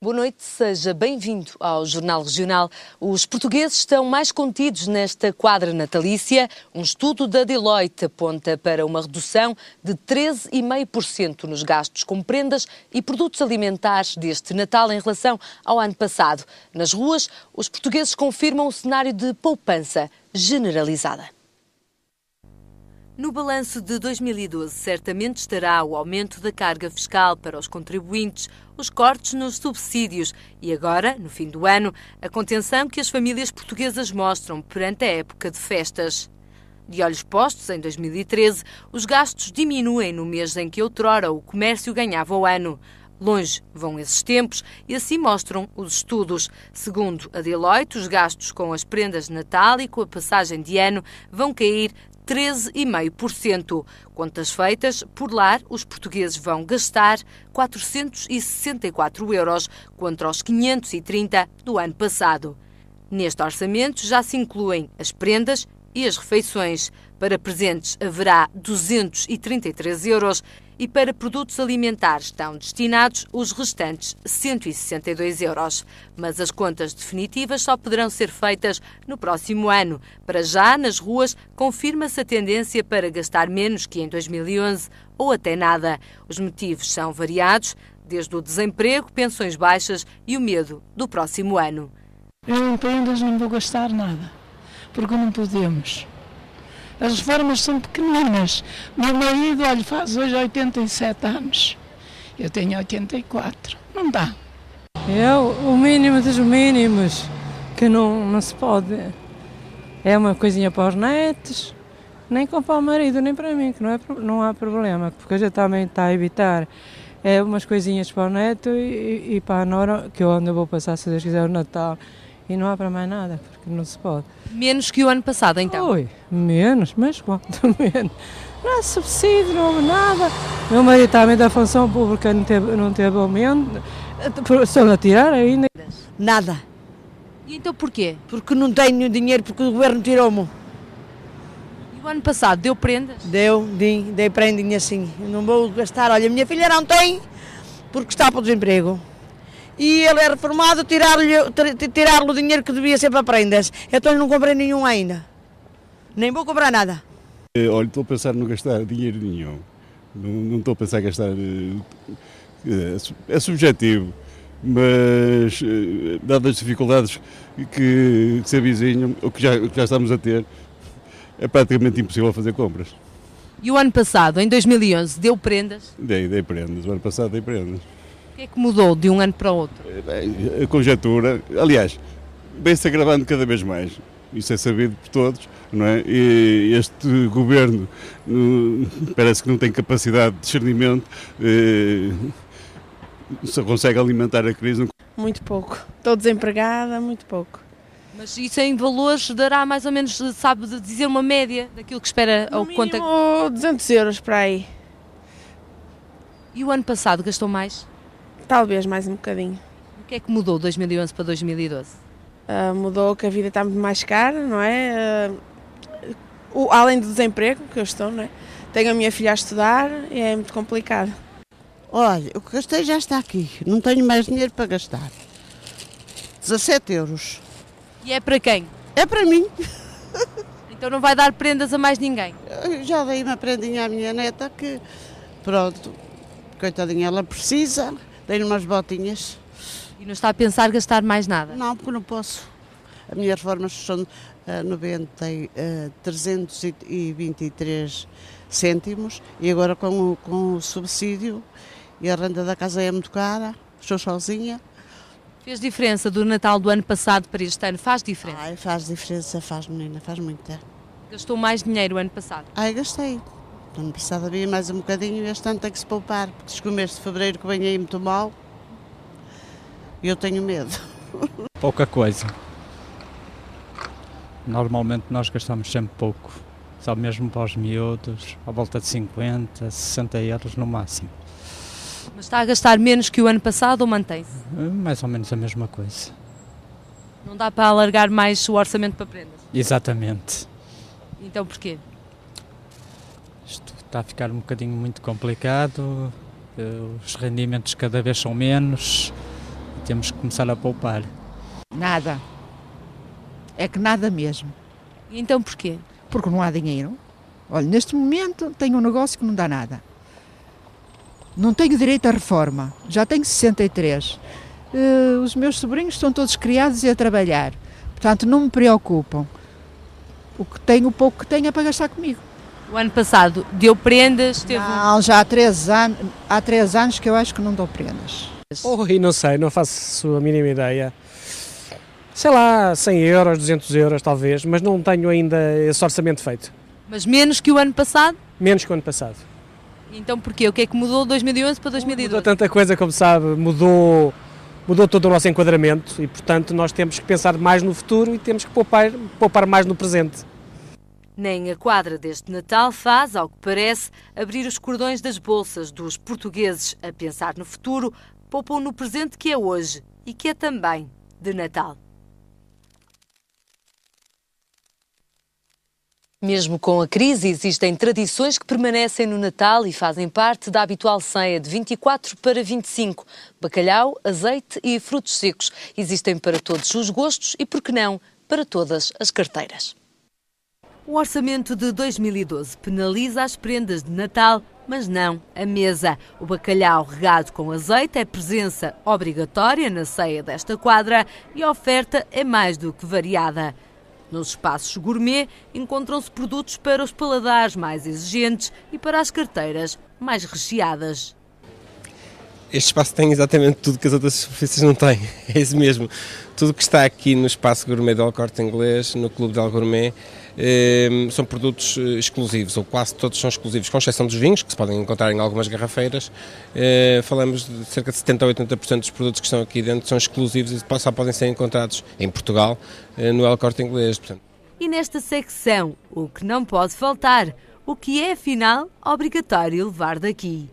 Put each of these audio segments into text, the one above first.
Boa noite, seja bem-vindo ao Jornal Regional. Os portugueses estão mais contidos nesta quadra natalícia. Um estudo da Deloitte aponta para uma redução de 13,5% nos gastos com prendas e produtos alimentares deste Natal em relação ao ano passado. Nas ruas, os portugueses confirmam o cenário de poupança generalizada. No balanço de 2012, certamente estará o aumento da carga fiscal para os contribuintes, os cortes nos subsídios e agora, no fim do ano, a contenção que as famílias portuguesas mostram perante a época de festas. De olhos postos em 2013, os gastos diminuem no mês em que outrora o comércio ganhava o ano. Longe vão esses tempos e assim mostram os estudos. Segundo a Deloitte, os gastos com as prendas de Natal e com a passagem de ano vão cair 13,5%. Contas feitas, por lar, os portugueses vão gastar 464 euros, contra os 530 do ano passado. Neste orçamento já se incluem as prendas e as refeições. Para presentes haverá 233 euros e para produtos alimentares estão destinados os restantes 162 euros. Mas as contas definitivas só poderão ser feitas no próximo ano. Para já, nas ruas, confirma-se a tendência para gastar menos que em 2011 ou até nada. Os motivos são variados, desde o desemprego, pensões baixas e o medo do próximo ano. Eu em prendas não vou gastar nada, porque não podemos. As reformas são pequeninas. Meu marido, olha, faz hoje 87 anos. Eu tenho 84. Não dá. É o mínimo dos mínimos, que não se pode. É uma coisinha para os netos, nem para o marido, nem para mim, que não há problema, porque a gente também está a evitar. É umas coisinhas para o neto e para a nora, que eu ainda vou passar, se Deus quiser, o Natal. E não há para mais nada, porque não se pode. Menos que o ano passado, então? Oi, menos, mas quanto menos? Não há subsídio, não há nada. Meu marido também da função pública não teve aumento. Estão a tirar ainda. Nada. E então porquê? Porque não tenho dinheiro, porque o governo tirou-me. E o ano passado deu prendas? Dei prendinha assim. Não vou gastar. Olha, a minha filha não tem, porque está para o desemprego. E ele é reformado, tirar-lhe o dinheiro que devia ser para prendas. Então não comprei nenhum ainda. Nem vou comprar nada. Olha, estou a pensar em não gastar dinheiro nenhum. Não estou a pensar em gastar... É subjetivo, mas dadas as dificuldades que se avizinham, ou que já estamos a ter, é praticamente impossível fazer compras. E o ano passado, em 2011, deu prendas? Dei prendas. O ano passado dei prendas. O que é que mudou de um ano para o outro? A conjectura, aliás, vem-se agravando cada vez mais. Isso é sabido por todos, não é? E este governo parece que não tem capacidade de discernimento, só consegue alimentar a crise. Muito pouco. Estou desempregada, muito pouco. Mas isso em valores dará mais ou menos, sabe, de dizer uma média daquilo que espera No ou quanto mínimo 200 euros para aí. E o ano passado gastou mais? Talvez mais um bocadinho. O que é que mudou de 2011 para 2012? Mudou que a vida está muito mais cara, não é? Além do desemprego que eu estou, não é? Tenho a minha filha a estudar e é muito complicado. Olha, o que gastei já está aqui. Não tenho mais dinheiro para gastar. 17 euros. E é para quem? É para mim. Então não vai dar prendas a mais ninguém? Eu já dei uma prendinha à minha neta que, pronto, coitadinha, ela precisa. Dei-lhe umas botinhas. E não está a pensar gastar mais nada? Não, porque não posso. As minhas reformas são 323 cêntimos e agora com o subsídio e a renda da casa é muito cara, estou sozinha. Fez diferença do Natal do ano passado para este ano? Faz diferença? Ai, faz diferença, faz menina, faz muita. Gastou mais dinheiro o ano passado? Ai, gastei. No ano passado havia mais um bocadinho e este ano tem que se poupar, porque diz que o mês de fevereiro que vem aí muito mal e eu tenho medo. Pouca coisa. Normalmente nós gastamos sempre pouco, só mesmo para os miúdos, à volta de 50, 60 euros no máximo. Mas está a gastar menos que o ano passado ou mantém-se? Mais ou menos a mesma coisa. Não dá para alargar mais o orçamento para prendas? Exatamente. Então porquê? Isto está a ficar um bocadinho muito complicado, os rendimentos cada vez são menos, temos que começar a poupar. Nada. É que nada mesmo. E então porquê? Porque não há dinheiro. Olha, neste momento tenho um negócio que não dá nada. Não tenho direito à reforma. Já tenho 63. Os meus sobrinhos estão todos criados e a trabalhar. Portanto, não me preocupam. O pouco que tenho é para gastar comigo. O ano passado deu prendas? Não, já há 3 anos que eu acho que não dou prendas. E não sei, não faço a mínima ideia. Sei lá, 100 euros, 200 euros talvez, mas não tenho ainda esse orçamento feito. Mas menos que o ano passado? Menos que o ano passado. Então porquê? O que é que mudou de 2011 para 2012? Mudou tanta coisa, como sabe, mudou todo o nosso enquadramento e, portanto, nós temos que pensar mais no futuro e temos que poupar mais no presente. Nem a quadra deste Natal faz, ao que parece, abrir os cordões das bolsas dos portugueses a pensar no futuro, poupam no presente que é hoje e que é também de Natal. Mesmo com a crise, existem tradições que permanecem no Natal e fazem parte da habitual ceia de 24 para 25. Bacalhau, azeite e frutos secos. Existem para todos os gostos e, por que não, para todas as carteiras. O orçamento de 2012 penaliza as prendas de Natal, mas não a mesa. O bacalhau regado com azeite é presença obrigatória na ceia desta quadra e a oferta é mais do que variada. Nos espaços gourmet encontram-se produtos para os paladares mais exigentes e para as carteiras mais recheadas. Este espaço tem exatamente tudo que as outras superfícies não têm, é isso mesmo. Tudo que está aqui no espaço gourmet do El Corte Inglês, no Clube del Gourmet, são produtos exclusivos, ou quase todos são exclusivos, com exceção dos vinhos, que se podem encontrar em algumas garrafeiras. Falamos de cerca de 70% a 80% dos produtos que estão aqui dentro são exclusivos e só podem ser encontrados em Portugal, no El Corte Inglês. Portanto. E nesta secção, o que não pode faltar, o que é afinal obrigatório levar daqui.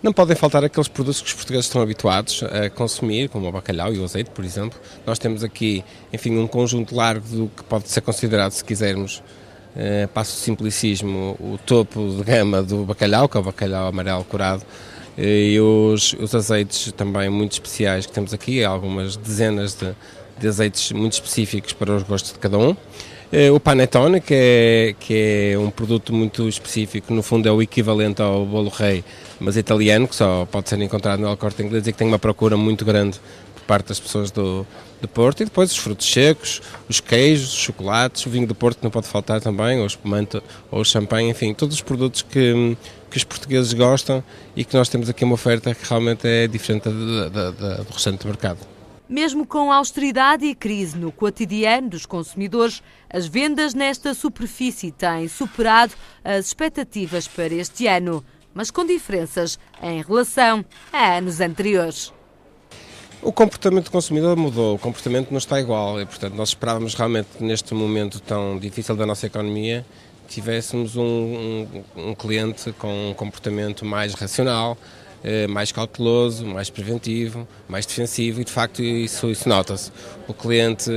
Não podem faltar aqueles produtos que os portugueses estão habituados a consumir, como o bacalhau e o azeite, por exemplo. Nós temos aqui, enfim, um conjunto largo do que pode ser considerado, se quisermos, passo o simplicismo, o topo de gama do bacalhau, que é o bacalhau amarelo curado, e os azeites também muito especiais que temos aqui, algumas dezenas de azeites muito específicos para os gostos de cada um. O panettone, que é um produto muito específico, no fundo é o equivalente ao bolo rei, mas italiano, que só pode ser encontrado no El Corte Inglês e que tem uma procura muito grande por parte das pessoas do Porto. E depois os frutos secos, os queijos, os chocolates, o vinho do Porto não pode faltar também, ou o espumante, ou o champanhe, enfim, todos os produtos que os portugueses gostam e que nós temos aqui uma oferta que realmente é diferente do restante do mercado. Mesmo com a austeridade e crise no cotidiano dos consumidores, as vendas nesta superfície têm superado as expectativas para este ano, mas com diferenças em relação a anos anteriores. O comportamento do consumidor mudou, o comportamento não está igual e, portanto, nós esperávamos realmente que neste momento tão difícil da nossa economia tivéssemos um cliente com um comportamento mais racional, mais cauteloso, mais preventivo, mais defensivo e de facto isso nota-se. O cliente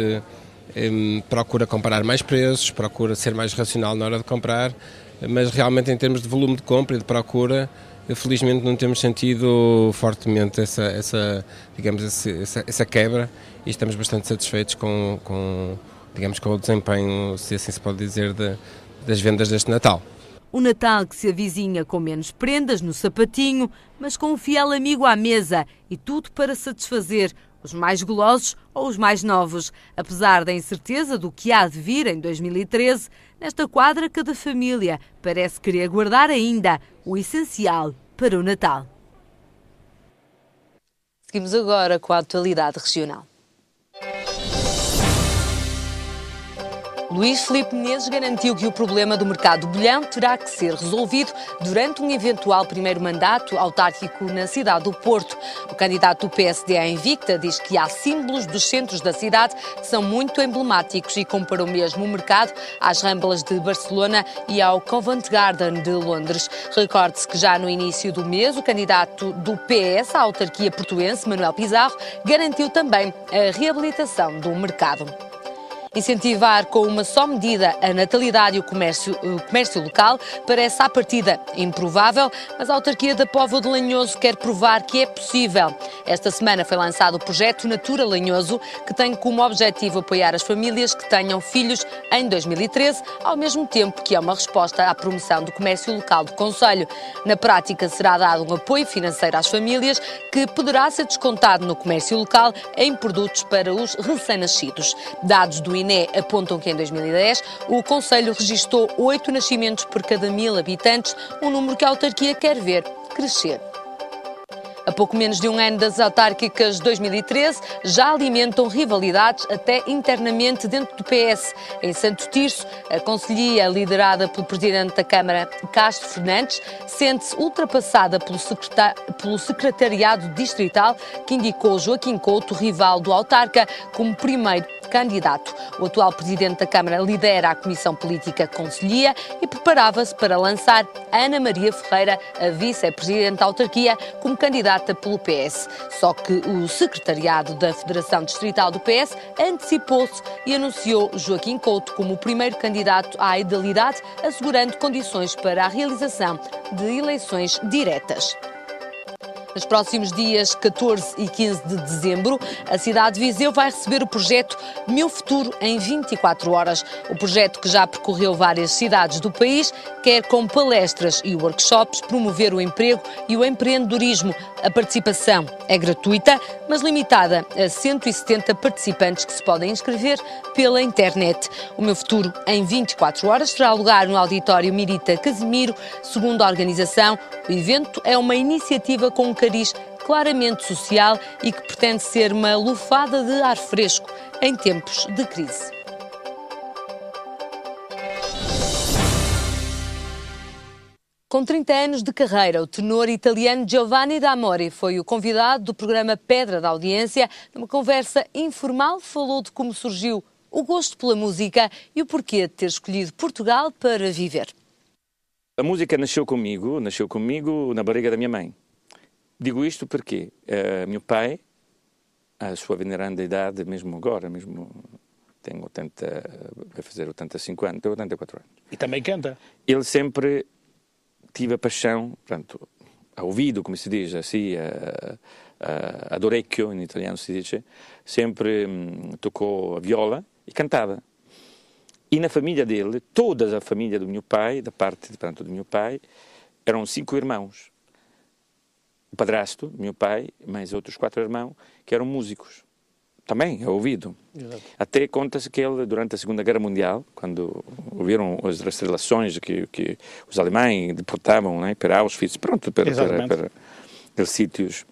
procura comparar mais preços, procura ser mais racional na hora de comprar, mas realmente em termos de volume de compra e de procura, felizmente não temos sentido fortemente essa quebra e estamos bastante satisfeitos com o desempenho, se assim se pode dizer, das vendas deste Natal. O Natal que se avizinha com menos prendas no sapatinho, mas com um fiel amigo à mesa e tudo para satisfazer os mais golosos ou os mais novos. Apesar da incerteza do que há de vir em 2013, nesta quadra cada família parece querer guardar ainda o essencial para o Natal. Seguimos agora com a atualidade regional. Luís Filipe Menezes garantiu que o problema do mercado do bolhão terá que ser resolvido durante um eventual primeiro mandato autárquico na cidade do Porto. O candidato do PSD à Invicta diz que há símbolos dos centros da cidade que são muito emblemáticos e comparou mesmo o mercado às Ramblas de Barcelona e ao Covent Garden de Londres. Recorde-se que já no início do mês o candidato do PS à autarquia portuense, Manuel Pizarro, garantiu também a reabilitação do mercado. Incentivar com uma só medida a natalidade e o comércio local parece à partida improvável, mas a autarquia da Póvoa de Lanhoso quer provar que é possível. Esta semana foi lançado o projeto Natura Lanhoso, que tem como objetivo apoiar as famílias que tenham filhos em 2013, ao mesmo tempo que é uma resposta à promoção do comércio local do concelho. Na prática, será dado um apoio financeiro às famílias, que poderá ser descontado no comércio local em produtos para os recém-nascidos. Dados do INE apontam que em 2010 o concelho registou 8 nascimentos por cada 1000 habitantes, um número que a autarquia quer ver crescer. A pouco menos de um ano das autárquicas de 2013, já alimentam rivalidades até internamente dentro do PS. Em Santo Tirso, a concelhia, liderada pelo presidente da Câmara, Castro Fernandes, sente-se ultrapassada pelo secretariado distrital, que indicou Joaquim Couto, rival do autarca, como primeiro candidato. O atual presidente da Câmara lidera a Comissão Política Concelhia e preparava-se para lançar Ana Maria Ferreira, a vice-presidente da autarquia, como candidata pelo PS. Só que o secretariado da Federação Distrital do PS antecipou-se e anunciou Joaquim Couto como o primeiro candidato à idealidade, assegurando condições para a realização de eleições diretas. Nos próximos dias 14 e 15 de dezembro, a cidade de Viseu vai receber o projeto Meu Futuro em 24 horas. O projeto, que já percorreu várias cidades do país, quer com palestras e workshops promover o emprego e o empreendedorismo. A participação é gratuita, mas limitada a 170 participantes que se podem inscrever pela internet. O Meu Futuro em 24 horas terá lugar no auditório Mirita Casimiro. Segundo a organização, o evento é uma iniciativa com um cariz claramente social e que pretende ser uma lufada de ar fresco em tempos de crise. Com 30 anos de carreira, o tenor italiano Giovanni D'Amore foi o convidado do programa Pedra da Audiência. Numa conversa informal, falou de como surgiu o gosto pela música e o porquê de ter escolhido Portugal para viver. A música nasceu comigo na barriga da minha mãe. Digo isto porque meu pai, a sua veneranda idade, mesmo agora, tem 80, vai fazer 85 anos, tem 84 anos. E também canta. Ele sempre tive a paixão, portanto, a ouvido, como se diz, assim, ad orecchio, em italiano se diz, sempre tocou a viola e cantava. E na família dele, toda a família do meu pai, da parte, portanto, do meu pai, eram 5 irmãos. O padrasto, meu pai, mais outros 4 irmãos, que eram músicos. Também, a ouvido. Exato. Até conta-se que ele, durante a Segunda Guerra Mundial, quando houveram as restrições que os alemães deportavam, né, para Auschwitz, pronto, para os sítios,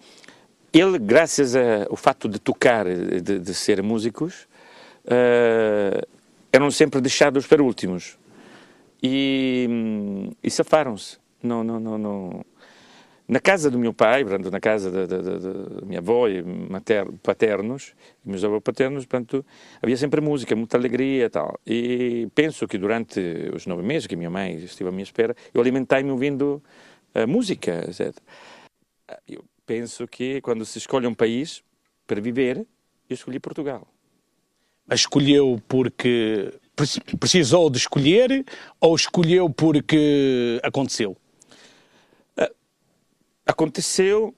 ele, graças ao fato de tocar, de ser músicos, eram sempre deixados para últimos. E safaram-se. Não. Na casa do meu pai, na casa da minha avó e paternos, e meus avós paternos, portanto, havia sempre música, muita alegria e tal. E penso que durante os 9 meses que minha mãe esteve à minha espera, eu alimentei-me ouvindo música, etc. Eu penso que quando se escolhe um país para viver, eu escolhi Portugal. Mas escolheu porque precisou de escolher ou escolheu porque aconteceu? Aconteceu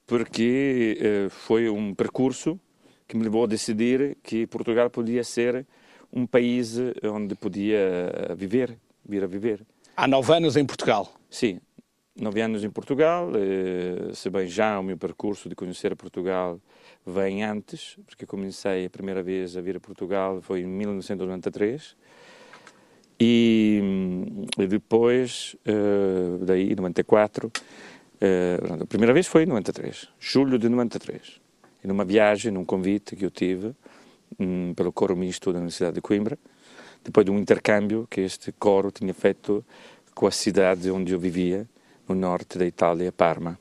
porque foi um percurso que me levou a decidir que Portugal podia ser um país onde podia vir a viver. Há 9 anos em Portugal? Sim, 9 anos em Portugal, se bem já o meu percurso de conhecer Portugal vem antes, porque comecei a primeira vez a vir a Portugal foi em 1993 e depois, daí, 94, a primeira vez foi em 93, julho de 93, e numa viagem, num convite que eu tive pelo coro misto da Universidade de Coimbra, depois de um intercâmbio que este coro tinha feito com a cidade onde eu vivia, no norte da Itália, Parma.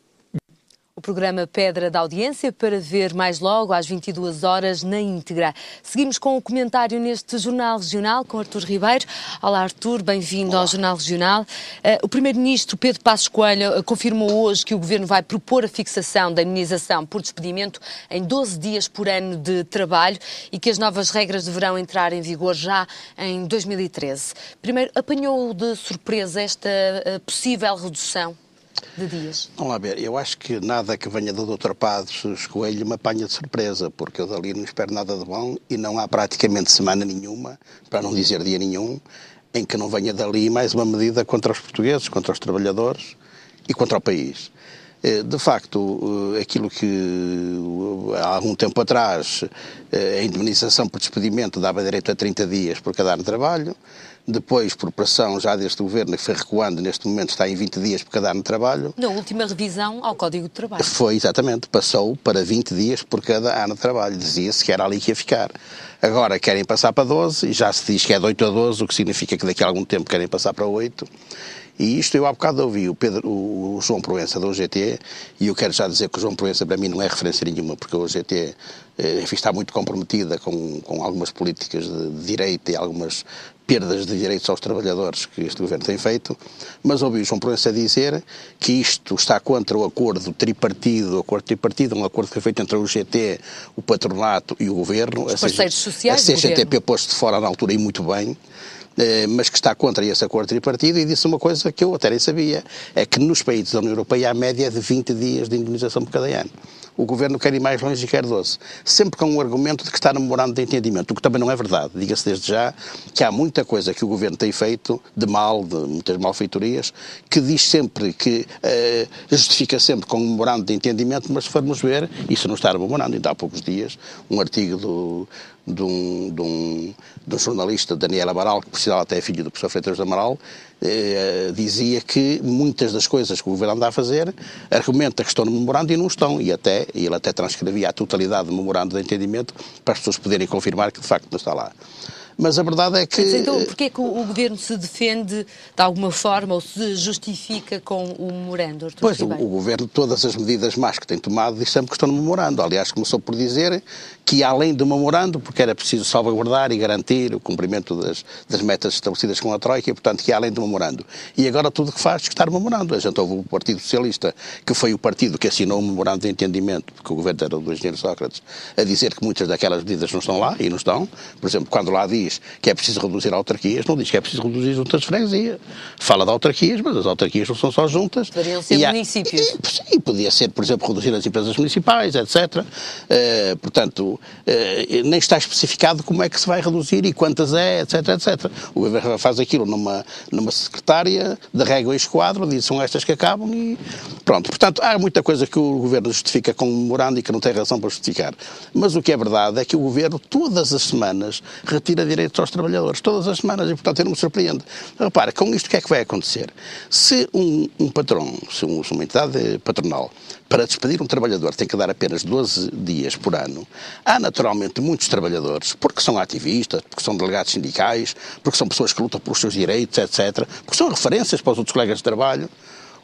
O programa Pedra da Audiência para ver mais logo às 22 horas na íntegra. Seguimos com o comentário neste Jornal Regional com Artur Ribeiro. Olá Artur, bem-vindo ao Jornal Regional. O Primeiro-Ministro Pedro Passos Coelho confirmou hoje que o Governo vai propor a fixação da indemnização por despedimento em 12 dias por ano de trabalho e que as novas regras deverão entrar em vigor já em 2013. Primeiro, apanhou de surpresa esta possível redução de dias? Vamos lá ver, eu acho que nada que venha do Dr. Passos Coelho me apanha de surpresa, porque eu dali não espero nada de bom e não há praticamente semana nenhuma, para não dizer dia nenhum, em que não venha dali mais uma medida contra os portugueses, contra os trabalhadores e contra o país. De facto, aquilo que há algum tempo atrás a indemnização por despedimento dava direito a 30 dias por cada ano de trabalho, depois, por pressão já deste governo, que foi recuando, neste momento está em 20 dias por cada ano de trabalho. Na última revisão ao Código de Trabalho. Foi, exatamente, passou para 20 dias por cada ano de trabalho, dizia-se que era ali que ia ficar. Agora querem passar para 12, e já se diz que é de 8 a 12, o que significa que daqui a algum tempo querem passar para 8. E isto eu há bocado ouvi o João Proença da UGT, e eu quero já dizer que o João Proença para mim não é referência nenhuma, porque a UGT enfim, está muito comprometida com algumas políticas de direito e algumas perdas de direitos aos trabalhadores que este governo tem feito, mas ouvi o João Proença dizer que isto está contra o acordo tripartido, um acordo que foi feito entre a UGT, o patronato e o governo. Os parceiros sociais do governo. A CGTP pôs-se de fora na altura e muito bem, mas que está contra esse acordo tripartido, e disse uma coisa que eu até nem sabia, é que nos países da União Europeia a média é de 20 dias de indemnização por cada ano. O governo quer ir mais longe e quer 12. Sempre com um argumento de que está namorando de entendimento, o que também não é verdade. Diga-se desde já que há muita coisa que o governo tem feito de mal, de muitas malfeitorias, que diz sempre que justifica sempre com um memorando de entendimento, mas se formos ver, isso não está no memorando. Ainda há poucos dias, um artigo de um jornalista, Daniel Amaral, que precisava até filho do professor Freitas do Amaral, dizia que muitas das coisas que o governo anda a fazer argumenta que estão no memorando e não estão, e ele até transcrevia a totalidade do memorando de entendimento para as pessoas poderem confirmar que de facto não está lá. Mas a verdade é que... Mas então, porquê é que o Governo se defende de alguma forma ou se justifica com o memorando, Artur Pois, Ribeiro? o Governo, todas as medidas más que tem tomado, diz sempre que estão no memorando. Aliás, começou por dizer que, além do memorando, porque era preciso salvaguardar e garantir o cumprimento das metas estabelecidas com a Troika, e, portanto, que além do memorando. E agora tudo o que faz é estar no memorando. A gente houve o Partido Socialista, que foi o partido que assinou o memorando de entendimento, porque o Governo era do engenheiro Sócrates, a dizer que muitas daquelas medidas não estão lá, e não estão. Por exemplo, quando lá diz que é preciso reduzir autarquias, não diz que é preciso reduzir juntas de freguesia. Fala de autarquias, mas as autarquias não são só juntas. Poderiam ser municípios. Sim, podia ser, por exemplo, reduzir as empresas municipais, etc. Portanto, nem está especificado como é que se vai reduzir e quantas é, etc, etc. O governo faz aquilo numa secretária de régua e esquadro, diz são estas que acabam e pronto. Portanto, há muita coisa que o governo justifica com um memorando e que não tem razão para justificar. Mas o que é verdade é que o governo, todas as semanas, retira direitos aos trabalhadores, todas as semanas, e portanto eu não me surpreendo. Repara, com isto o que é que vai acontecer? Se um patrão, se uma entidade patronal, para despedir um trabalhador tem que dar apenas 12 dias por ano, há naturalmente muitos trabalhadores, porque são ativistas, porque são delegados sindicais, porque são pessoas que lutam pelos seus direitos, etc., porque são referências para os outros colegas de trabalho.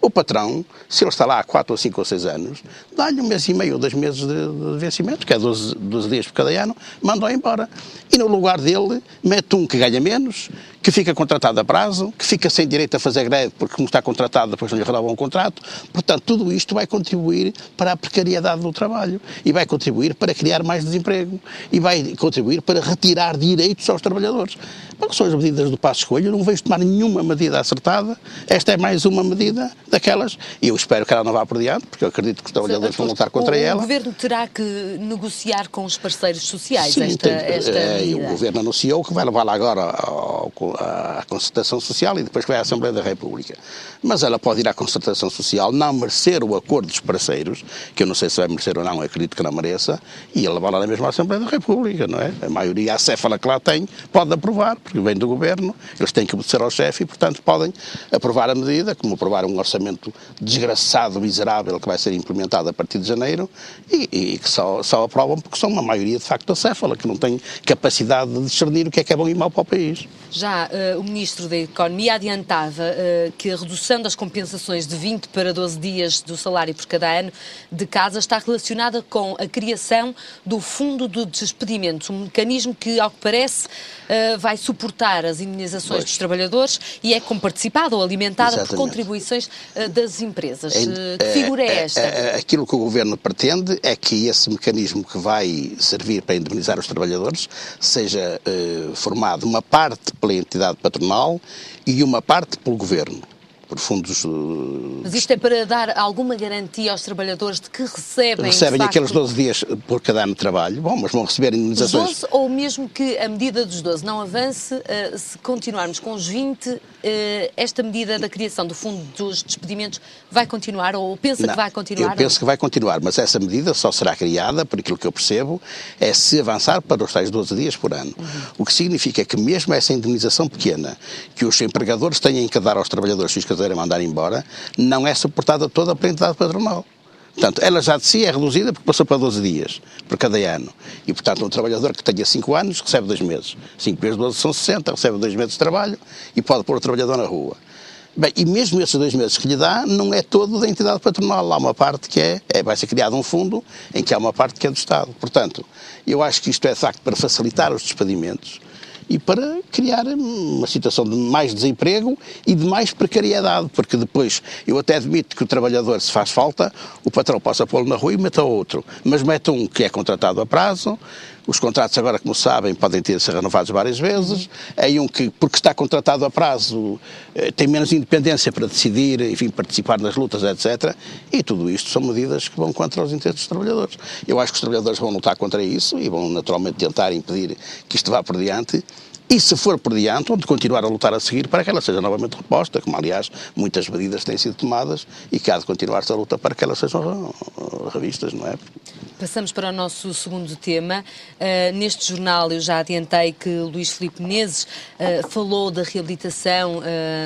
O patrão, se ele está lá há 4 ou 5 ou 6 anos, dá-lhe 1 mês e meio ou 2 meses de vencimento, que é 12 dias por cada ano, manda-o embora. E no lugar dele, mete um que ganha menos, que fica contratado a prazo, que fica sem direito a fazer greve porque como está contratado depois não lhe renovam um contrato. Portanto, tudo isto vai contribuir para a precariedade do trabalho e vai contribuir para criar mais desemprego e vai contribuir para retirar direitos aos trabalhadores. Porque são as medidas do Passos Coelho, eu não vejo tomar nenhuma medida acertada. Esta é mais uma medida daquelas, e eu espero que ela não vá por diante, porque eu acredito que os trabalhadores vão lutar contra ela. O Governo terá que negociar com os parceiros sociais. Sim, esta medida. E o Governo anunciou que vai levar lá agora à concertação social e depois vai à Assembleia da República. Mas ela pode ir à concertação social, não merecer o acordo dos parceiros, que eu não sei se vai merecer ou não, eu acredito que não mereça, e ela vai lá na mesma Assembleia da República, não é? A maioria acéfala que lá tem pode aprovar, porque vem do Governo, eles têm que obedecer ao chefe e, portanto, podem aprovar a medida, como aprovar um orçamento desgraçado, miserável, que vai ser implementado a partir de janeiro, e que só aprovam porque são uma maioria, de facto, acéfala, que não tem capacidade de discernir o que é bom e mau para o país. Já Já o Ministro da Economia adiantava que a redução das compensações de 20 para 12 dias do salário por cada ano de casa está relacionada com a criação do Fundo de Despedimentos, um mecanismo que, ao que parece, vai suportar as indemnizações dos trabalhadores e é comparticipada ou alimentada por contribuições das empresas. Que figura é esta? Aquilo que o Governo pretende é que esse mecanismo que vai servir para indemnizar os trabalhadores seja formado uma parte pela entidade patronal e uma parte pelo Governo, por fundos... Mas isto é para dar alguma garantia aos trabalhadores de que recebem aqueles 12 dias por cada ano de trabalho. Bom, mas vão receber indemnizações... Os 12, ou mesmo que a medida dos 12 não avance, se continuarmos com os 20, esta medida da criação do Fundo dos Despedimentos vai continuar, ou pensa que vai continuar? Eu penso que vai continuar, mas essa medida só será criada, por aquilo que eu percebo, é se avançar para os tais 12 dias por ano. O que significa que mesmo essa indemnização pequena que os empregadores têm que dar aos trabalhadores se a mandar embora, não é suportada toda pela entidade patronal. Portanto, ela já de si é reduzida porque passou para 12 dias por cada ano. E, portanto, um trabalhador que tenha 5 anos recebe 2 meses. 5 vezes 12 são 60, recebe 2 meses de trabalho e pode pôr o trabalhador na rua. Bem, e mesmo esses 2 meses que lhe dá, não é todo da entidade patronal. Há uma parte que vai ser criado um fundo em que há uma parte que é do Estado. Portanto, eu acho que isto é de facto para facilitar os despedimentos e para criar uma situação de mais desemprego e de mais precariedade, porque depois, eu até admito que o trabalhador, se faz falta, o patrão possa pô-lo na rua e meta outro, mas mete um que é contratado a prazo, os contratos agora, como sabem, podem ter de ser renovados várias vezes, aí um que, porque está contratado a prazo, tem menos independência para decidir, enfim, participar nas lutas, etc. E tudo isto são medidas que vão contra os interesses dos trabalhadores. Eu acho que os trabalhadores vão lutar contra isso e vão naturalmente tentar impedir que isto vá por diante. E se for por diante, onde continuar a lutar a seguir para que ela seja novamente reposta, como aliás muitas medidas têm sido tomadas e que há de continuar-se a luta para que elas sejam revistas, não é? Passamos para o nosso segundo tema. Neste jornal eu já adiantei que Luís Filipe Menezes falou da reabilitação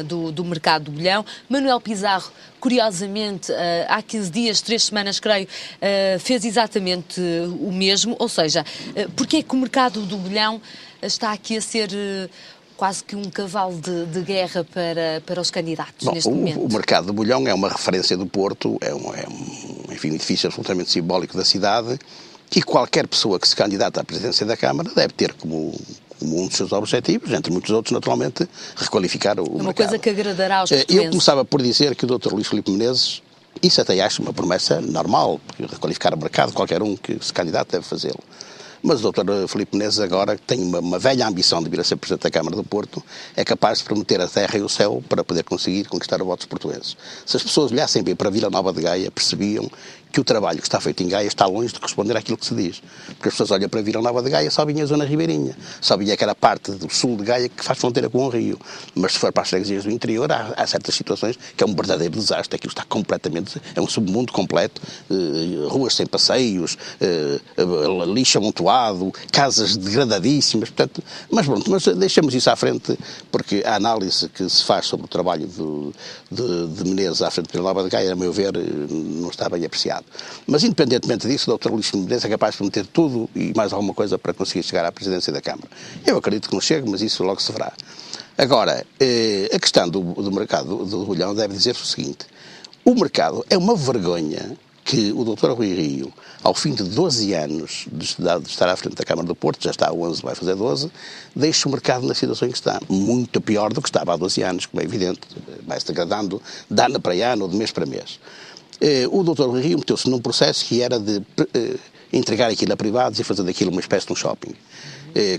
do mercado do bolhão. Manuel Pizarro, curiosamente, há 15 dias, 3 semanas, creio, fez exatamente o mesmo. Ou seja, porque é que o mercado do bolhão está aqui a ser quase que um cavalo de guerra para os candidatos neste momento? O mercado do bolhão é uma referência do Porto, enfim, um edifício absolutamente simbólico da cidade e qualquer pessoa que se candidata à presidência da Câmara deve ter como um dos seus objetivos, entre muitos outros, naturalmente, requalificar o mercado. É uma coisa que agradará aos portugueses. Eu começava por dizer que o Dr. Luís Filipe Menezes, isso até acho uma promessa normal, porque requalificar o mercado, qualquer um que se candidata deve fazê-lo. Mas o Dr. Filipe Menezes agora, que tem uma velha ambição de vir a ser Presidente da Câmara do Porto, é capaz de prometer a terra e o céu para poder conseguir conquistar os votos portugueses. Se as pessoas olhassem bem para Vila Nova de Gaia, percebiam que o trabalho que está feito em Gaia está longe de corresponder àquilo que se diz. Porque as pessoas olham para Vila Nova de Gaia, só vinha a zona ribeirinha, só vinha aquela parte do sul de Gaia que faz fronteira com o rio. Mas se for para as freguesias do interior, há certas situações que é um verdadeiro desastre, aquilo está completamente, é um submundo completo, ruas sem passeios, lixo amontoado, casas degradadíssimas, portanto, mas pronto, mas deixemos isso à frente, porque a análise que se faz sobre o trabalho de Menezes à frente de Vila Nova de Gaia, a meu ver, não está bem apreciado. Mas, independentemente disso, o Dr. Luís Menezes é capaz de prometer tudo e mais alguma coisa para conseguir chegar à presidência da Câmara. Eu acredito que não chegue, mas isso logo se verá. Agora, a questão do mercado do bolhão deve dizer-se o seguinte: o mercado é uma vergonha que o Dr. Rui Rio, ao fim de 12 anos de estar à frente da Câmara do Porto, já está há 11, vai fazer 12, deixe o mercado na situação em que está. Muito pior do que estava há 12 anos, como é evidente, vai-se degradando de ano para ano ou de mês para mês. O Dr. Rui Rio meteu-se num processo que era de entregar aquilo a privados e fazer daquilo uma espécie de um shopping.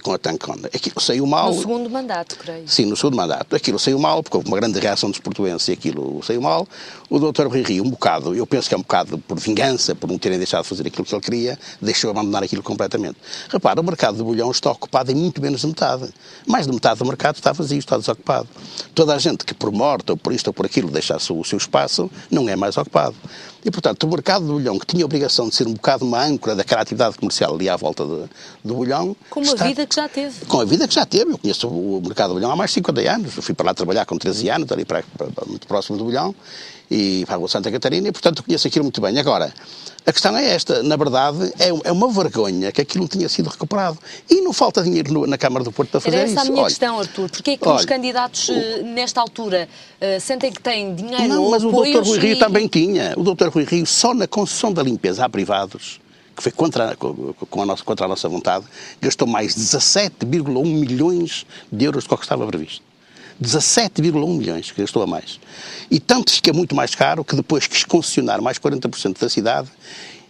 Com a Tancon. Aquilo saiu mal. No segundo mandato, creio. Sim, no segundo mandato. Aquilo saiu mal, porque houve uma grande reação dos portuenses e aquilo saiu mal. O Dr. Rui Rio, um bocado, eu penso que é um bocado por vingança, por não terem deixado de fazer aquilo que ele queria, deixou abandonar aquilo completamente. Repara, o mercado de bolhão está ocupado em muito menos de metade. Mais de metade do mercado está vazio, está desocupado. Toda a gente que por morte ou por isto ou por aquilo deixasse o seu espaço, não é mais ocupado. E, portanto, o mercado do bolhão, que tinha a obrigação de ser um bocado uma âncora daquela atividade comercial ali à volta do bolhão... Com a vida que já teve. Com a vida que já teve. Eu conheço o mercado do bolhão há mais de 50 anos. Eu fui para lá trabalhar com 13 anos, ali muito próximo do bolhão. e para a Santa Catarina, e portanto conheço aquilo muito bem. Agora, a questão é esta, na verdade, é uma vergonha que aquilo não tinha sido recuperado. E não falta dinheiro na Câmara do Porto para fazer isso. Era essa a minha questão, Artur. Porquê é que os candidatos, nesta altura, sentem que têm dinheiro não, ou mas apoios? O Dr. Rui Rio também tinha. O Dr. Rui Rio, só na concessão da limpeza a privados, que foi contra a nossa vontade, gastou mais 17,1 milhões de euros do que estava previsto. 17,1 milhões que gastou a mais. E tanto fica muito mais caro que depois quis concessionar mais 40% da cidade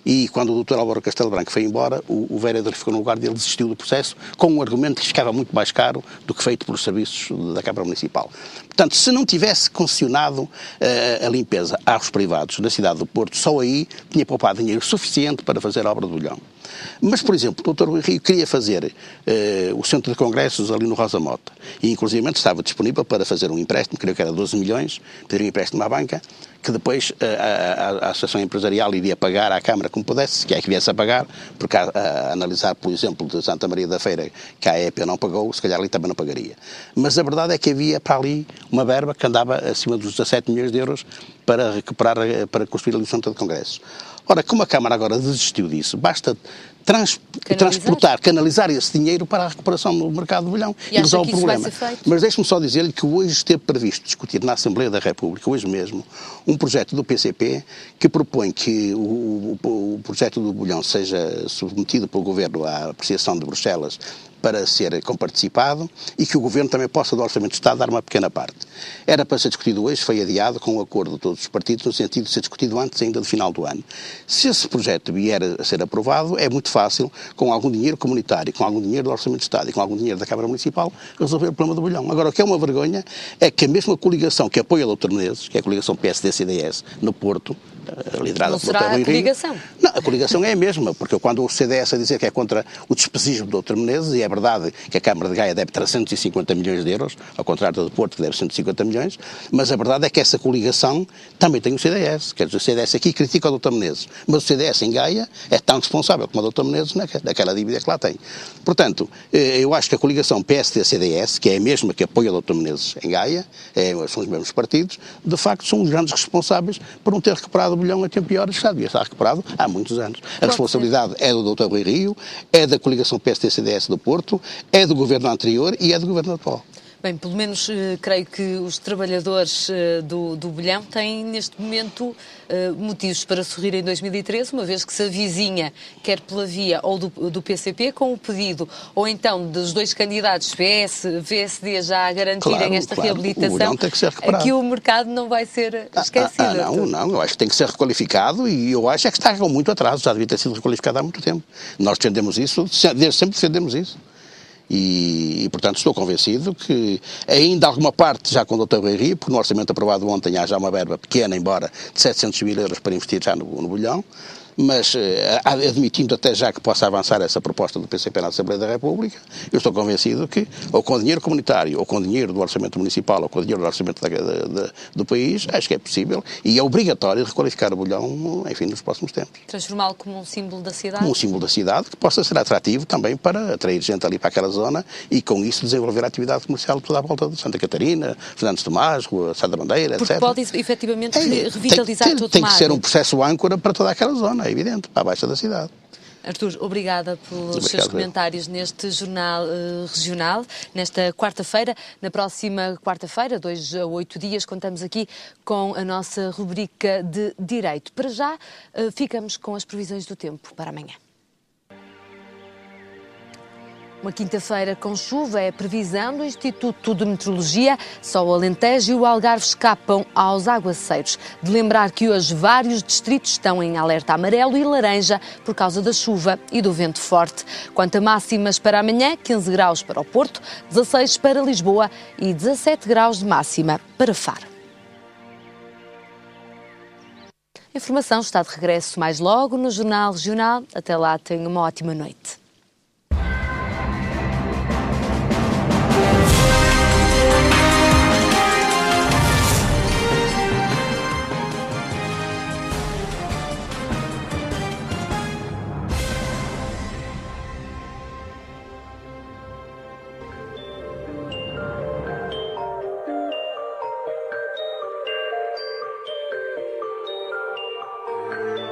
e quando o Dr. Álvaro Castelo Branco foi embora, o vereador que ficou no lugar dele desistiu do processo com um argumento que ficava muito mais caro do que feito pelos serviços da Câmara Municipal. Portanto, se não tivesse concessionado a limpeza aos privados na cidade do Porto, só aí tinha poupado dinheiro suficiente para fazer a obra do Bolhão. Mas, por exemplo, o Dr. Rui Rio queria fazer o centro de congressos ali no Rosa Mota e, inclusive, estava disponível para fazer um empréstimo, creio que era 12 milhões, pedir um empréstimo à banca, que depois a Associação Empresarial iria pagar à Câmara como pudesse, que é que viesse a pagar, porque a analisar, por exemplo, de Santa Maria da Feira, que a EPA não pagou, se calhar ali também não pagaria. Mas a verdade é que havia para ali uma verba que andava acima dos 17 milhões de euros para recuperar, para construir ali o centro de congressos. Ora, como a Câmara agora desistiu disso, basta canalizar esse dinheiro para a recuperação do mercado do Bolhão e resolve o problema. Mas deixe-me só dizer-lhe que hoje esteve previsto discutir na Assembleia da República, hoje mesmo, um projeto do PCP que propõe que o projeto do Bolhão seja submetido pelo Governo à apreciação de Bruxelas para ser comparticipado e que o Governo também possa do Orçamento de Estado dar uma pequena parte. Era para ser discutido hoje, foi adiado com o acordo de todos os partidos no sentido de ser discutido antes ainda do final do ano. Se esse projeto vier a ser aprovado, é muito fácil, com algum dinheiro comunitário, com algum dinheiro do Orçamento de Estado e com algum dinheiro da Câmara Municipal, resolver o problema do Bolhão. Agora, o que é uma vergonha é que a mesma coligação que apoia o Dr. Menezes, que é a coligação PSD-CDS no Porto, liderada pelo Dr. Rui Rio. Coligação? Não, a coligação é a mesma, porque quando o CDS a dizer que é contra o despesismo do Dr. Menezes, e é verdade que a Câmara de Gaia deve 350 milhões de euros, ao contrário do Porto que deve 150 milhões, mas a verdade é que essa coligação também tem o CDS, quer dizer, o CDS aqui critica o Dr. Menezes, mas o CDS em Gaia é tão responsável como o Dr. Menezes naquela dívida que lá tem. Portanto, eu acho que a coligação PSD-CDS, que é a mesma que apoia o Dr. Menezes em Gaia, são os mesmos partidos, de facto são os grandes responsáveis por não ter recuperado o Bolhão a tempo e horas, que já devia estar recuperado há muitos anos. A responsabilidade é do Dr. Rui Rio, é da coligação PSD-CDS do Porto, é do governo anterior e é do governo atual. Bem, pelo menos creio que os trabalhadores do Bolhão têm neste momento motivos para sorrir em 2013, uma vez que se avizinha, quer pela via ou do PCP, com o pedido, ou então dos dois candidatos PS, VSD já a garantirem esta reabilitação, que o mercado não vai ser esquecido. Não, eu acho que tem que ser requalificado e eu acho que está com muito atraso, já devia ter sido requalificado há muito tempo. Nós defendemos isso, sempre defendemos isso. E, portanto, estou convencido que ainda alguma parte já com o Dr. Rui Rio, porque no orçamento aprovado ontem há já uma verba pequena, embora de 700 mil euros para investir já no Bolhão, mas admitindo até já que possa avançar essa proposta do PCP na Assembleia da República, eu estou convencido que, ou com dinheiro comunitário, ou com dinheiro do Orçamento Municipal, ou com dinheiro do Orçamento do país, acho que é possível e é obrigatório requalificar o Bolhão, enfim, nos próximos tempos. Transformá-lo como um símbolo da cidade? Como um símbolo da cidade, que possa ser atrativo também para atrair gente ali para aquela zona e com isso desenvolver a atividade comercial toda à volta de Santa Catarina, Fernandes Tomás, Rua Sá da Bandeira, porque etc. Pode efetivamente revitalizar todo o Tem que ser um processo âncora para toda aquela zona, é evidente, para a baixa da cidade. Artur, obrigada pelos seus comentários neste Jornal Regional, nesta quarta-feira. Na próxima quarta-feira, 2 a 8 dias, contamos aqui com a nossa rubrica de Direito. Para já, ficamos com as previsões do tempo para amanhã. Uma quinta-feira com chuva é a previsão do Instituto de Meteorologia. Só o Alentejo e o Algarve escapam aos aguaceiros. De lembrar que hoje vários distritos estão em alerta amarelo e laranja por causa da chuva e do vento forte. Quanto a máximas para amanhã, 15 graus para o Porto, 16 para Lisboa e 17 graus de máxima para Faro. A informação está de regresso mais logo no Jornal Regional. Até lá, tenha uma ótima noite.